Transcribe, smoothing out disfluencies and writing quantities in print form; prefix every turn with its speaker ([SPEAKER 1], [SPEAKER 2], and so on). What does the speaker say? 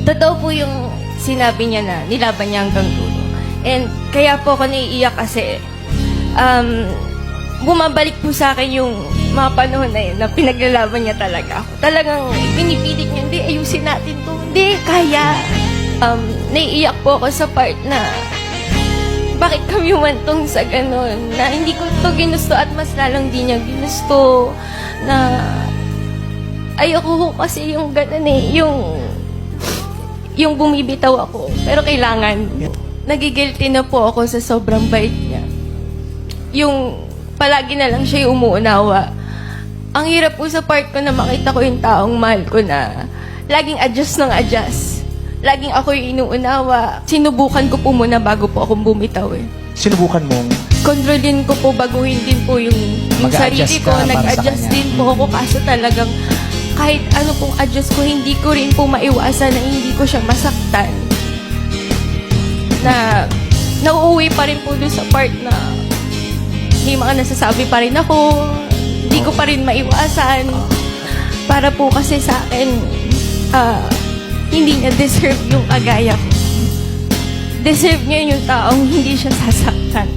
[SPEAKER 1] Totoo po yung sinabi niya na nilaban niya hanggang dulo. And kaya po ako naiiyak kasi bumabalik po sa akin yung mga panahon na yun na pinaglalaban niya talaga ako. Talagang pinipilit niya, hindi, ayusin natin to. Hindi, kaya. Naiiyak po ako sa part na bakit kami umantong sa ganun, na hindi ko to ginusto at mas lalong di niya ginusto, na ayoko ko kasi yung ganun yung bumibitaw ako, pero kailangan. Nagigilty na po ako sa sobrang bait niya. Yung palagi na lang siya yung umuunawa. Ang hirap po sa part ko na makita ko yung taong mahal ko na laging adjust ng adjust. Laging ako yung inuunawa. Sinubukan ko po muna bago po akong bumitaw eh.
[SPEAKER 2] Sinubukan mong
[SPEAKER 1] Kontrolin ko po, baguhin din po yung sarili ko.
[SPEAKER 2] Mag-a-adjust ka para sa
[SPEAKER 1] Nag-adjust
[SPEAKER 2] kanya.
[SPEAKER 1] din po ako, kaso talagang kahit ano pong adjust ko, hindi ko rin po maiwasan na hindi ko siya masaktan. Na nauuwi pa rin po doon sa part na may mga nasasabi pa rin ako, hindi ko pa rin maiwasan. Para po kasi sa akin, hindi niya deserve yung kagaya ko. Deserve niya yung taong hindi siya sasaktan.